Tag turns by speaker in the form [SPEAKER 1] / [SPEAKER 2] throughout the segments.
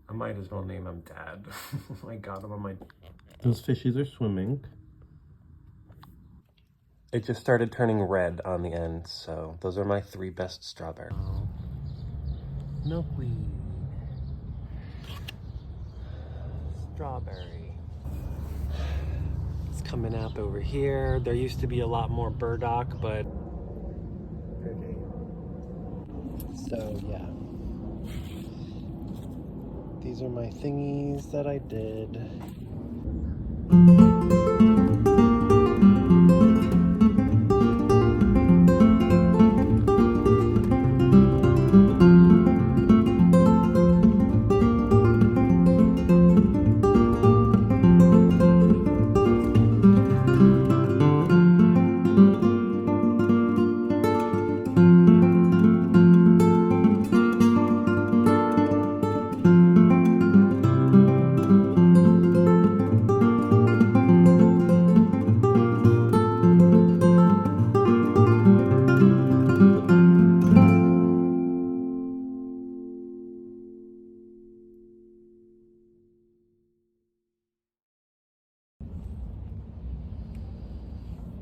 [SPEAKER 1] I might as well name him Dad. I got him on my...
[SPEAKER 2] Those fishies are swimming. It just started turning red on the end, so those are my 3 best strawberries. Milkweed. Strawberry. It's coming up over here. There used to be a lot more burdock, but... So, yeah. These are my thingies that I did.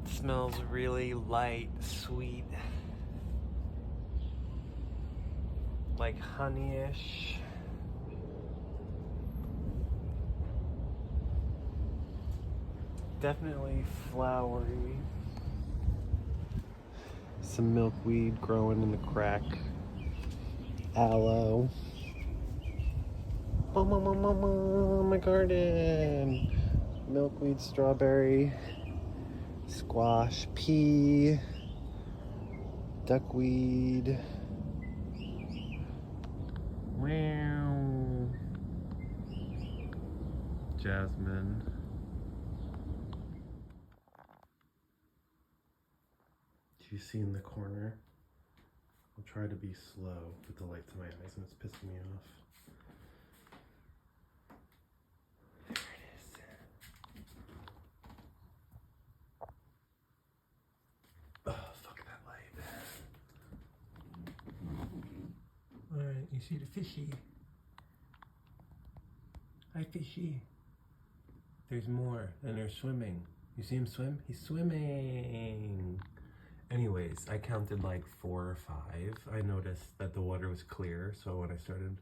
[SPEAKER 2] Smells really light, sweet, like honey-ish. Definitely flowery. Some milkweed growing in the crack. Aloe. Mama, my garden. Milkweed, strawberry, squash, pea, duckweed. Wow. Jasmine. Do you see in the corner? I'll try to be slow with the light to my eyes and it's pissing me off. There it is. Oh, fuck that light. Alright, you see the fishy? Hi, fishy. There's more, and they're swimming. You see him swim? He's swimming. Anyways, I counted like 4 or 5. I noticed that the water was clear, so when I started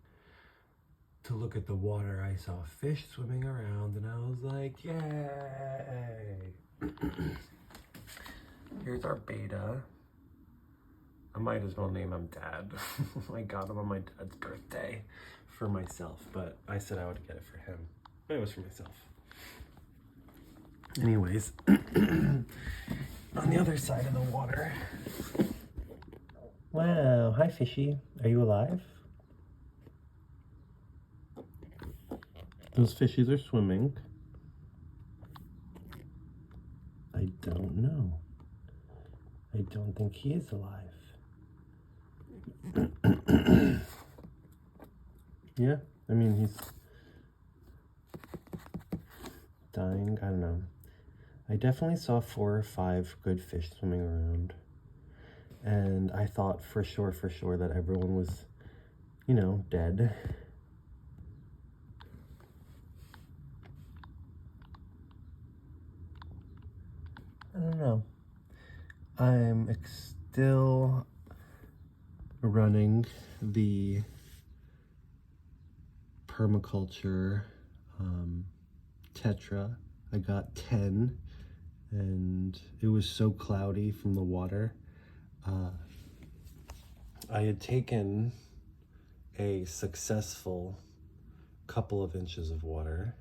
[SPEAKER 2] to look at the water, I saw fish swimming around, and I was like, yay! Here's our beta. I might as well name him Dad. I got him on my dad's birthday for myself, but I said I would get it for him. But it was for myself. Anyways, on the other side of the water. Wow, hi fishy. Are you alive? Those fishies are swimming. I don't know. I don't think he is alive. Yeah, I mean, he's dying. I don't know. I definitely saw 4 or 5 good fish swimming around. And I thought for sure that everyone was, you know, dead. I don't know. I'm still running the permaculture tetra. I got 10 and it was so cloudy from the water. I had taken a successful couple of inches of water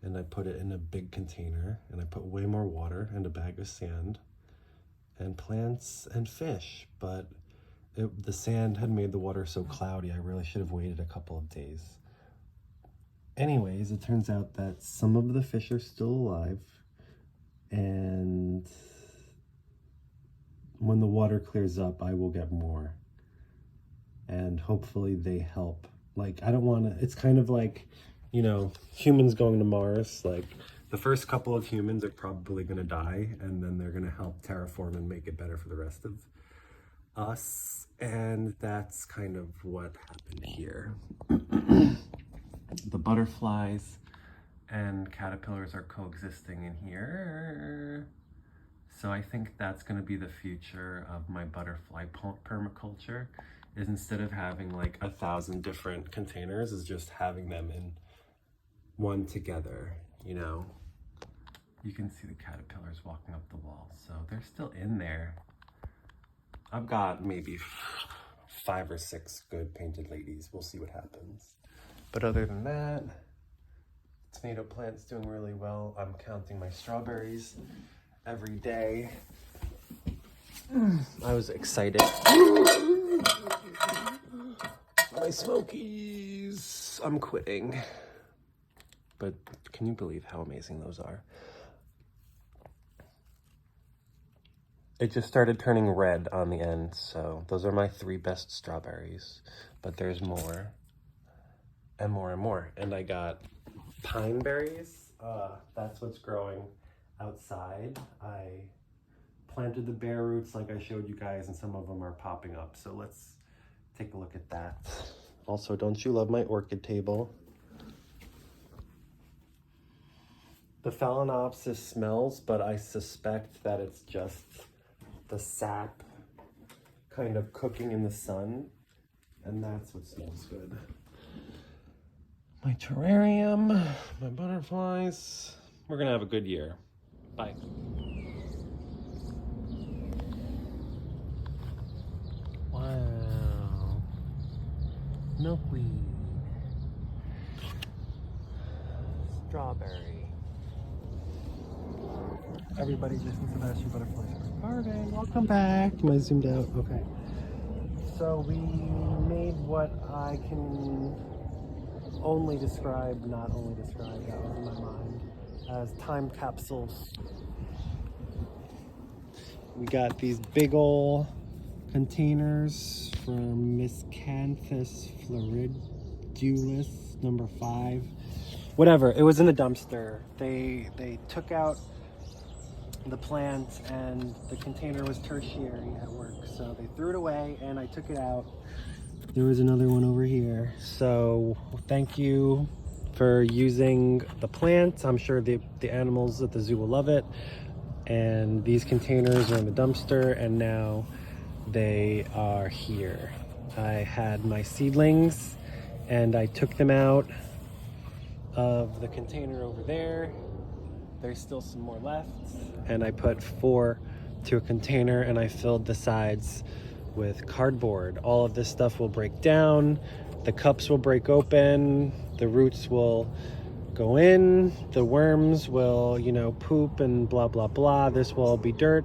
[SPEAKER 2] and I put it in a big container and I put way more water and a bag of sand and plants and fish, but the sand had made the water so cloudy I really should have waited a couple of days. Anyways, it turns out that some of the fish are still alive, and when the water clears up I will get more, and hopefully they help. Like, I don't want to, it's kind of like, you know, humans going to Mars. Like, the first couple of humans are probably going to die, and then they're going to help terraform and make it better for the rest of us. And that's kind of what happened here. the butterflies and caterpillars are coexisting in here. So I think that's going to be the future of my butterfly permaculture, is instead of having like 1,000 different containers, is just having them in one together, you know. You can see the caterpillars walking up the wall, so they're still in there. I've got maybe 5 or 6 good painted ladies. We'll see what happens. But other than that, tomato plant's doing really well. I'm counting my strawberries every day. I was excited. My smokies. I'm quitting. But can you believe how amazing those are? It just started turning red on the end, so those are my 3 best strawberries. But there's more, and more and more. And I got pine berries. That's what's growing outside. I planted the bare roots like I showed you guys, and some of them are popping up. So let's take a look at that. Also, don't you love my orchid table? The Phalaenopsis smells, but I suspect that it's just the sap kind of cooking in the sun, and that's what smells good. My terrarium, my butterflies. We're gonna have a good year. Bye. Wow. Milkweed. Strawberry. Everybody just listen to that butterflies are garden. Welcome back. Am I zoomed out? Okay. So we made what I can only describe, not only describe, that was in my mind, as time capsules. We got these big ol' containers from Miscanthus floridulus, number 5. Whatever, it was in the dumpster. They took out the plant and the container was tertiary at work, so they threw it away and I took it out. There was another one over here, so thank you for using the plant. I'm sure the animals at the zoo will love it. And these containers are in the dumpster, and now they are here. I had my seedlings and I took them out of the container over there. There's still some more left, and I put 4 to a container and I filled the sides with cardboard. All of this stuff will break down, the cups will break open, the roots will go in, the worms will, you know, poop and blah blah blah. This will all be dirt,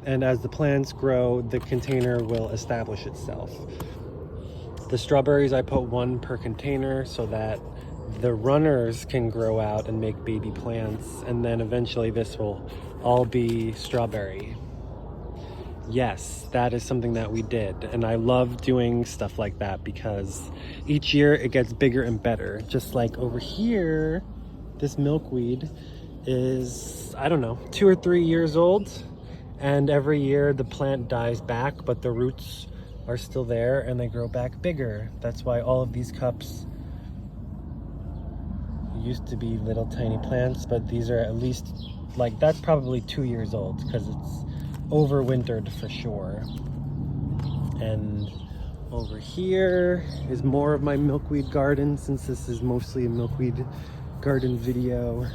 [SPEAKER 2] and as the plants grow, the container will establish itself. The strawberries, I put 1 per container so that the runners can grow out and make baby plants, and then eventually this will all be strawberry. Yes, that is something that we did, and I love doing stuff like that because each year it gets bigger and better. Just like over here, this milkweed is, I don't know, 2 or 3 years old, and every year the plant dies back, but the roots are still there and they grow back bigger. That's why all of these cups used to be little tiny plants, but these are at least, like, that's probably 2 years old because it's overwintered for sure. And over here is more of my milkweed garden, since this is mostly a milkweed garden video.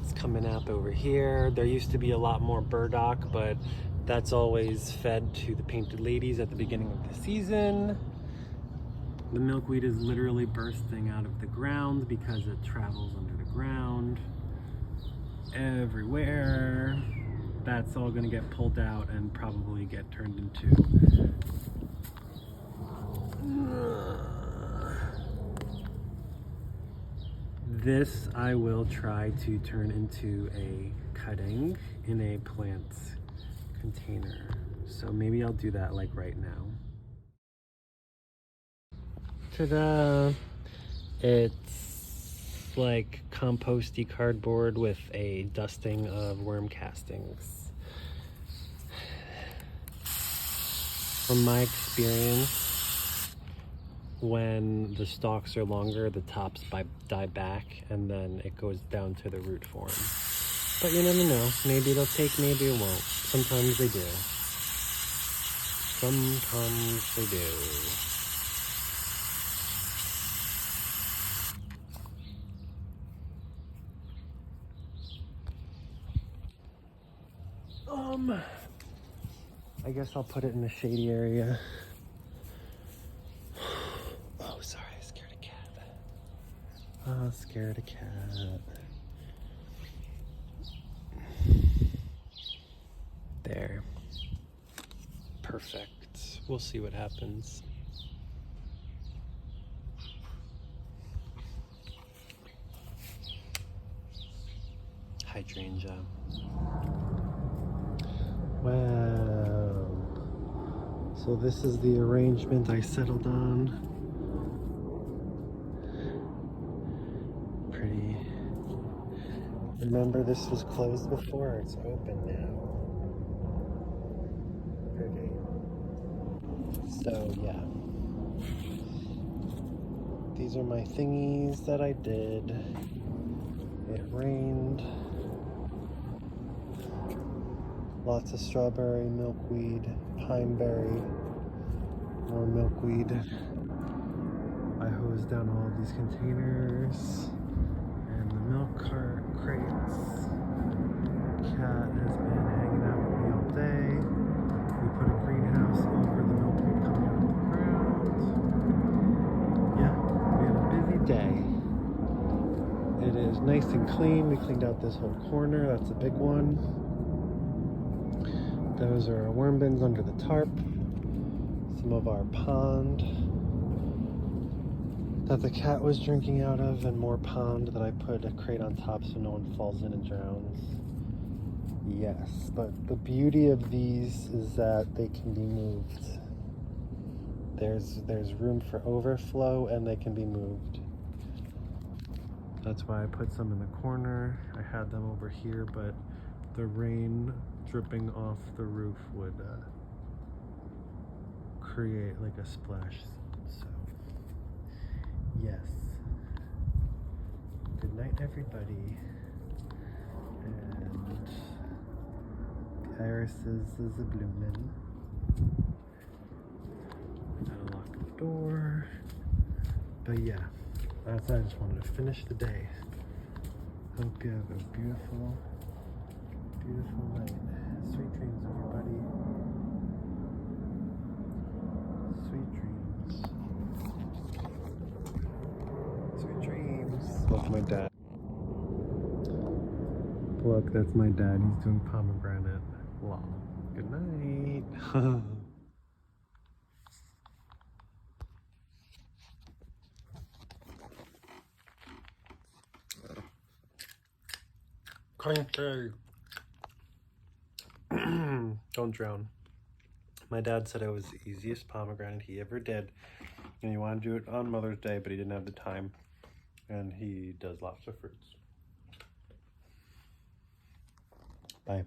[SPEAKER 2] It's coming up over here. There used to be a lot more burdock, but that's always fed to the painted ladies at the beginning of the season. The milkweed is literally bursting out of the ground because it travels under the ground everywhere. That's all gonna get pulled out and probably get turned into this. I will try to turn into a cutting in a plant container. So maybe I'll do that like right now. Ta-da! It's like composty cardboard with a dusting of worm castings. From my experience, when the stalks are longer, the tops die back, and then it goes down to the root form. But you never know. Maybe it'll take, maybe it won't. Sometimes they do. Sometimes they do. I guess I'll put it in a shady area. Oh, sorry, I scared a cat. Oh, scared a cat. There. Perfect. We'll see what happens. Hydrangea. Wow. So this is the arrangement I settled on. Pretty. Remember, this was closed before. It's open now. Pretty. So yeah. These are my thingies that I did. It rained. Lots of strawberry, milkweed, pineberry, more milkweed. I hosed down all of these containers and the milk crates. Cat has been hanging out with me all day. We put a greenhouse over the milkweed coming out of the ground. Yeah, we had a busy day. It is nice and clean. We cleaned out this whole corner. That's a big one. Those are our worm bins under the tarp. Some of our pond that the cat was drinking out of, and more pond that I put a crate on top so no one falls in and drowns. Yes, but the beauty of these is that they can be moved. There's room for overflow and they can be moved. That's why I put some in the corner. I had them over here, but the rain dripping off the roof would create like a splash. So, yes. Good night, everybody. And the irises is a bloomin'. Gotta lock the door. But yeah, I just wanted to finish the day. Hope you have a beautiful night. Sweet dreams, everybody. Sweet dreams. Sweet dreams. Look, my dad. Look, that's my dad. He's doing pomegranate. Wow. Good night. Cranky. Don't drown. My dad said it was the easiest pomegranate he ever did, and he wanted to do it on Mother's Day, but he didn't have the time, and he does lots of fruits. Bye.